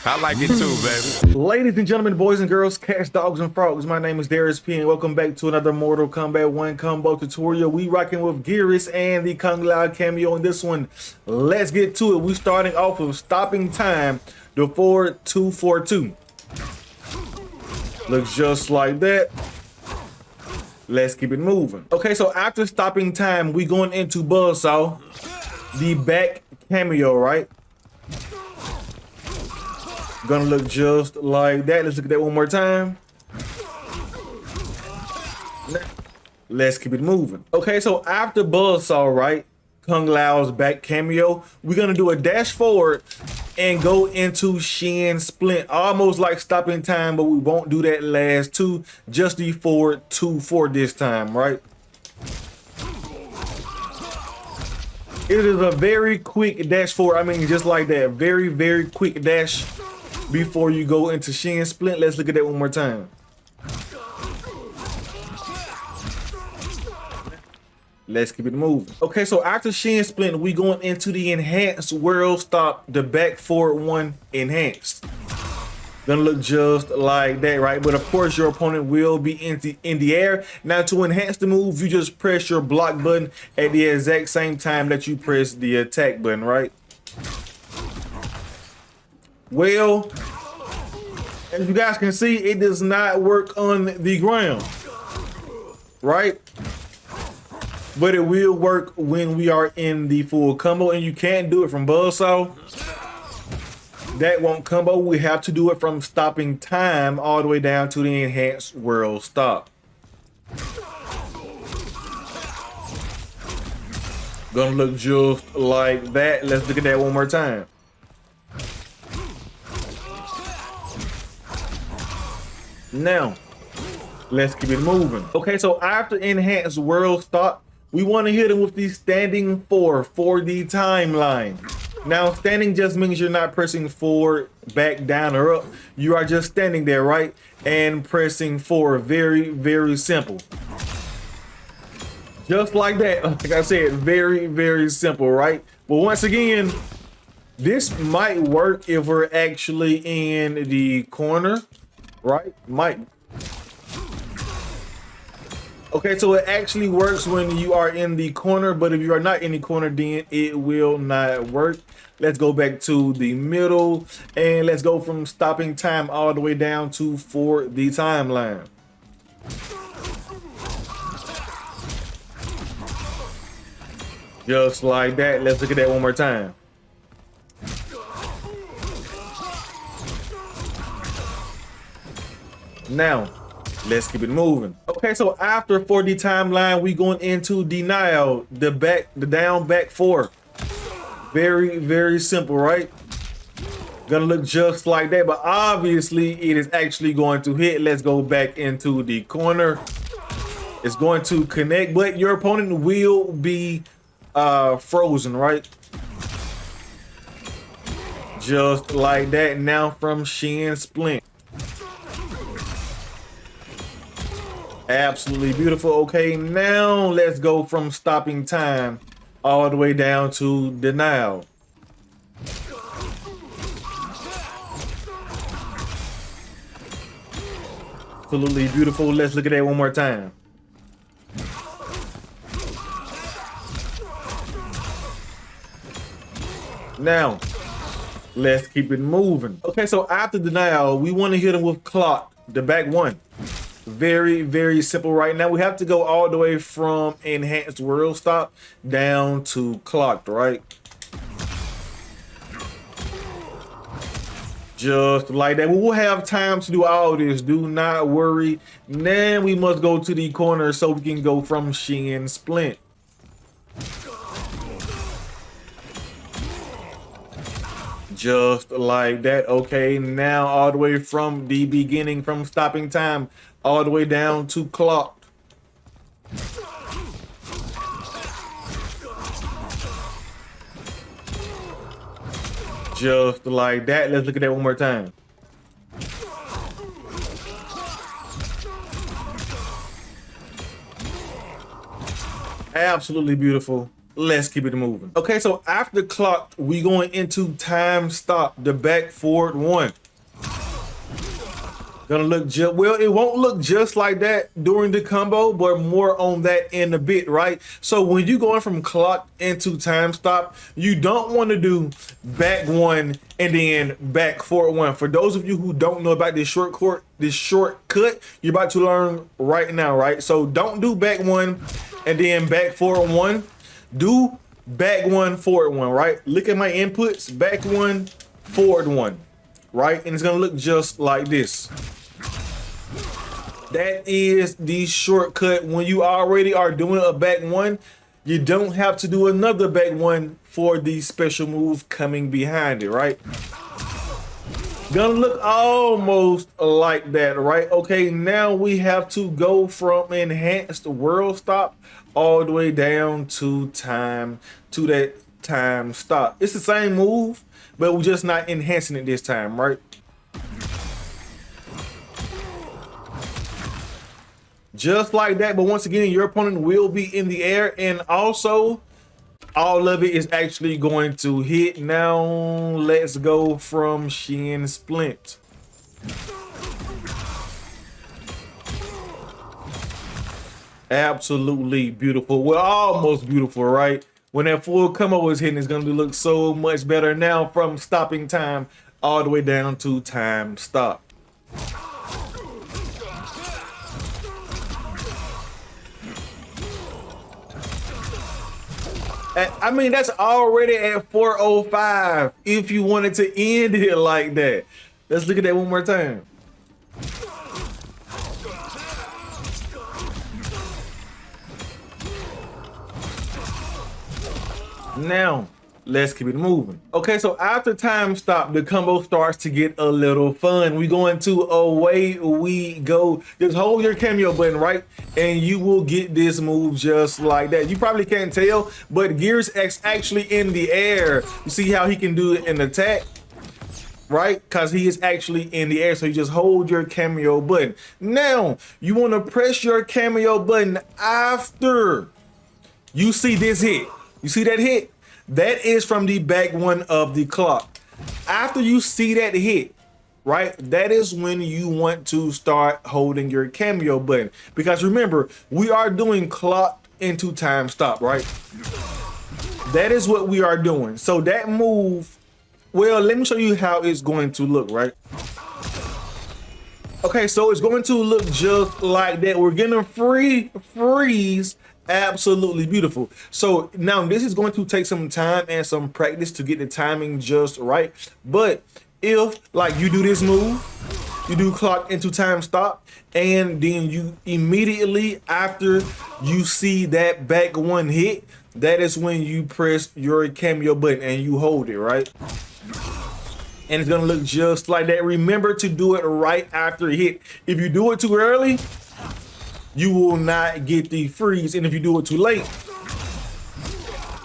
I like it too, baby. Ladies and gentlemen, boys and girls, cats, dogs, and frogs, my name is Geras P, and welcome back to another Mortal Kombat 1 combo tutorial. We rocking with Geras and the Kombat Kameo in this one. Let's get to it. We starting off with stopping time, the 4-2-4-2. Looks just like that. Let's keep it moving. Okay, so after stopping time, we going into Buzzsaw, the back cameo, right? Gonna look just like that. Let's look at that one more time. Let's keep it moving. Okay, so after Buzzsaw, right, Kung Lao's back cameo, we're gonna do a dash forward and go into Shin Splint, almost like stopping time, but we won't do that last two, just the 4-2-4 this time, right? It is a very quick dash forward. I mean, just like that, very quick dash before you go into Shin Splint. Let's look at that one more time. Let's keep it moving. Okay, so after Shin Splint, we going into the enhanced world stop, the back forward one enhanced. Gonna look just like that, right? But of course, your opponent will be in the air. Now, to enhance the move, you just press your block button at the exact same time that you press the attack button, right? Well, as you guys can see, it does not work on the ground, right? But it will work when we are in the full combo, and you can't do it from Buzzsaw. That won't combo. We have to do it from stopping time all the way down to the enhanced world stop. Gonna look just like that. Let's look at that one more time. Now, let's keep it moving. Okay, so after enhanced world stop, we want to hit him with the standing 4 for the timeline. Now, standing just means you're not pressing forward, back, down, or up. You are just standing there, right? And pressing forward. Very simple. Just like that. Like I said, very simple, right? But once again, this might work if we're actually in the corner, right? Might. Okay, so it actually works when you are in the corner, but if you are not in the corner, then it will not work. Let's go back to the middle, and let's go from stopping time all the way down to for the timeline. Just like that. Let's look at that one more time. Now, let's keep it moving. Okay, so after for the timeline, we going into denial, the down back 4. Very simple, right? Gonna look just like that, but obviously it is actually going to hit. Let's go back into the corner. It's going to connect, but your opponent will be frozen, right? Just like that. Now from Shin Splint. Absolutely beautiful. Okay, now let's go from stopping time all the way down to denial. Absolutely beautiful. Let's look at that one more time. Now, let's keep it moving. Okay, so after denial, we want to hit him with clock, the back 1. Very simple. Right now we have to go all the way from enhanced world stop down to clocked, right? Just like that. We will have time to do all this, do not worry. Now we must go to the corner so we can go from Shin Splint. Just like that. Okay, now all the way from the beginning, from stopping time all the way down to clock. Just like that. Let's look at that one more time. Absolutely beautiful. Let's keep it moving. Okay, so after clocked, we going into time stop, the back forward one. Gonna look just, well, it won't look just like that during the combo, but more on that in a bit, right? So when you going from clock into time stop, you don't want to do back one and then back forward one. For those of you who don't know about this shortcut, you're about to learn right now, right? So don't do back one and then back forward one. Do back one, forward one, right? Look at my inputs, back one, forward one, right? And it's gonna look just like this. That is the shortcut. When you already are doing a back one, you don't have to do another back one for the special move coming behind it, right? Gonna look almost like that, right? Okay, now we have to go from enhanced world stop all the way down to that time stop. It's the same move, but we're just not enhancing it this time, right? Just like that, but once again, your opponent will be in the air, and also all of it is actually going to hit. Now let's go from Shin Splint. Absolutely beautiful. Well, almost beautiful, right? When that full combo is hitting, it's going to look so much better now from stopping time all the way down to time stop. I mean, that's already at 405 if you wanted to end it like that. Let's look at that one more time. Now, let's keep it moving. Okay, so after time stop, the combo starts to get a little fun. We go into away we go. Just hold your Kameo button, right? And you will get this move just like that. You probably can't tell, but Geras X actually in the air. You see how he can do it in attack? Right? Because he is actually in the air. So you just hold your Kameo button. Now, you want to press your Kameo button after you see this hit. You see that hit? That is from the back one of the clock. After you see that hit, right, that is when you want to start holding your Kameo button. Because remember, we are doing clock into time stop, right? That is what we are doing. So that move, well, let me show you how it's going to look, right? Okay, so it's going to look just like that. We're gonna freeze. Absolutely beautiful. So now this is going to take some time and some practice to get the timing just right. But if like you do this move, you do clock into time stop, and then you immediately after you see that back one hit, that is when you press your Kameo button and you hold it, right? And it's gonna look just like that. Remember to do it right after it hit. If you do it too early, you will not get the freeze, and if you do it too late,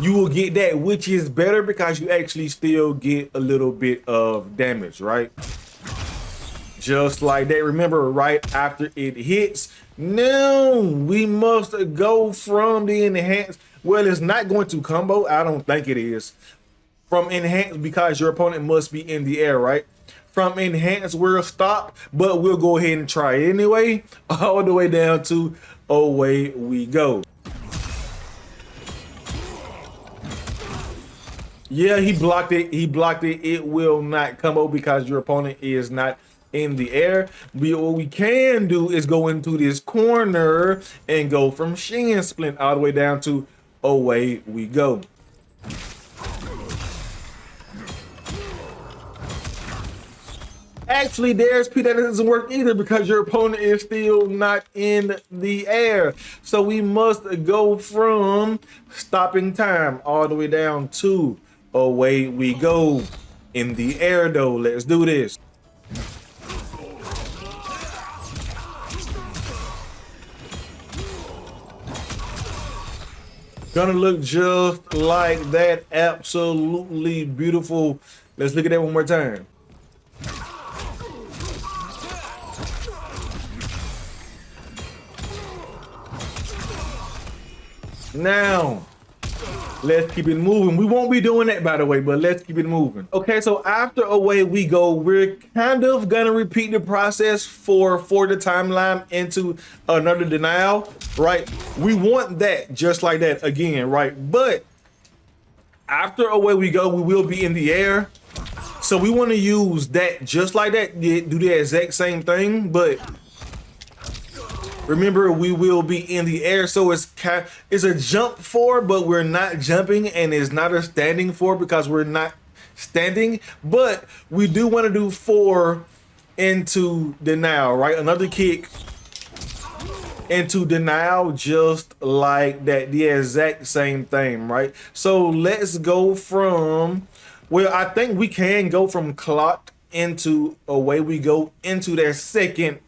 you will get that, which is better because you actually still get a little bit of damage, right? Just like that. Remember, right after it hits. Now we must go from the enhanced. Well, it's not going to combo. I don't think it is. From enhanced, because your opponent must be in the air, right? From enhanced, we'll stop, but we'll go ahead and try it anyway, all the way down to away we go. Yeah, he blocked it. He blocked it. It will not combo because your opponent is not in the air. What we can do is go into this corner and go from Shin Splint all the way down to away we go. Actually, there's P that doesn't work either because your opponent is still not in the air. So we must go from stopping time all the way down to away we go. In the air though, let's do this. Gonna look just like that. Absolutely beautiful. Let's look at that one more time. Now, Let's keep it moving. We won't be doing that, by the way, but let's keep it moving. Okay, so after away we go, we're kind of gonna repeat the process for the timeline into another denial, right? We want that just like that again, right? But after away we go, we will be in the air. So we want to use that just like that, do the exact same thing, but remember, we will be in the air, so it's a jump for, but we're not jumping, and it's not a standing for because we're not standing. But we do want to do 4 into denial, right? Another kick into denial, just like that, the exact same thing, right? So let's go from, well, I think we can go from clock into away we go into that second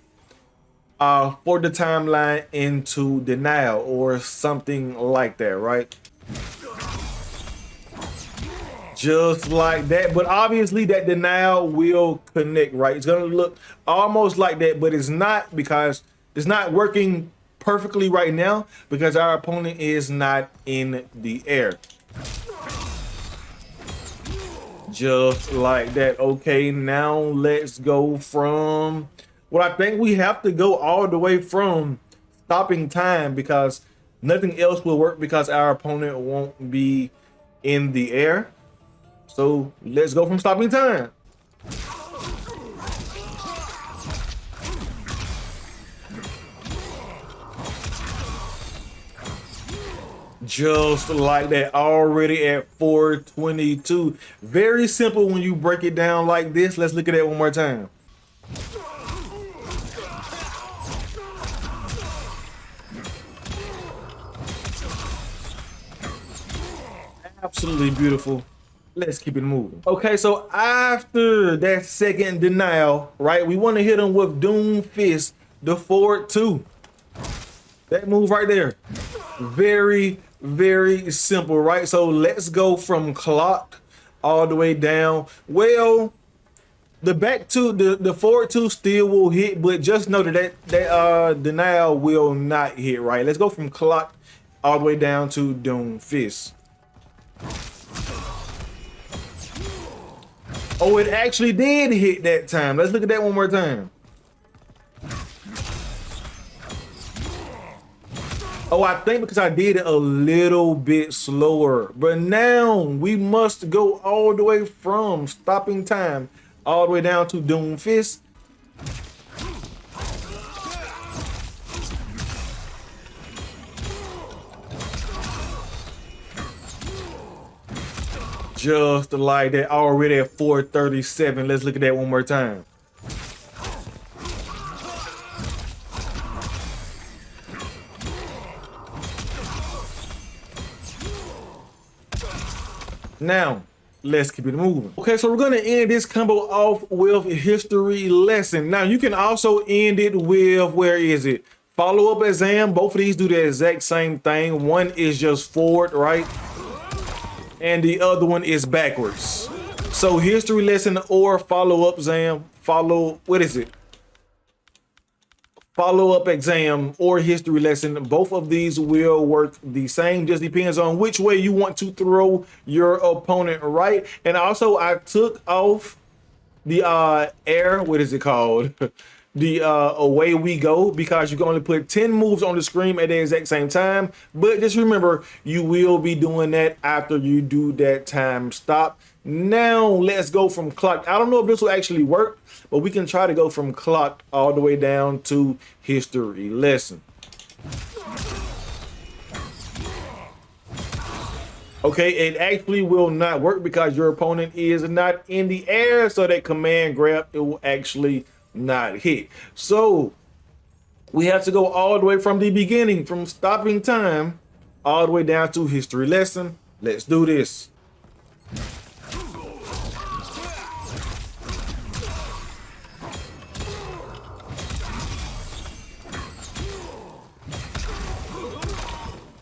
for the timeline into denial or something like that, right? Just like that, but obviously that denial will connect, right? It's gonna look almost like that, but it's not, because it's not working perfectly right now because our opponent is not in the air. Just like that. Okay, now let's go from, well, I think we have to go all the way from stopping time because nothing else will work because our opponent won't be in the air. So let's go from stopping time. Just like that, already at 422. Very simple when you break it down like this. Let's look at that one more time. Absolutely beautiful. Let's keep it moving. Okay, so after that second denial, right, we want to hit him with Doom Fist, the forward 2. That move right there. Very, very simple, right? So let's go from clock all the way down. Well, the back 2, the forward 2 still will hit, but just know that denial will not hit, right? Let's go from clock all the way down to Doom Fist. Oh, it actually did hit that time. Let's look at that one more time. Oh, I think because I did it a little bit slower. But now we must go all the way from stopping time all the way down to Doom Fist. Just like that, already at 437. Let's look at that one more time. Now, let's keep it moving. Okay, so we're gonna end this combo off with history lesson. Now, you can also end it with, where is it? Follow up exam. Both of these do the exact same thing. One is just forward, right? And the other one is backwards. So history lesson or follow up exam, what is it? Follow up exam or history lesson. Both of these will work the same. Just depends on which way you want to throw your opponent, right? And also I took off the air, what is it called? The away we go, because you can only put 10 moves on the screen at the exact same time. But just remember, you will be doing that after you do that time stop. Now let's go from clock. I don't know if this will actually work, but we can try to go from clock all the way down to history lesson. Okay, it actually will not work because your opponent is not in the air, so that command grab, it will actually not hit. So we have to go all the way from the beginning, from stopping time all the way down to history lesson. Let's do this.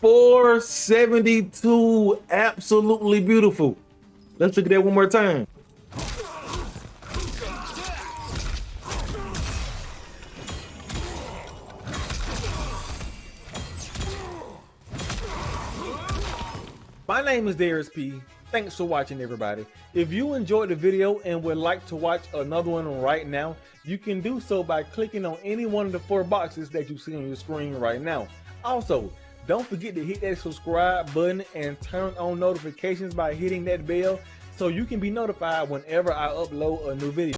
$472, absolutely beautiful. Let's look at that one more time. My name is Geras P. Thanks for watching, everybody. If you enjoyed the video and would like to watch another one right now, you can do so by clicking on any one of the 4 boxes that you see on your screen right now. Also, don't forget to hit that subscribe button and turn on notifications by hitting that bell so you can be notified whenever I upload a new video.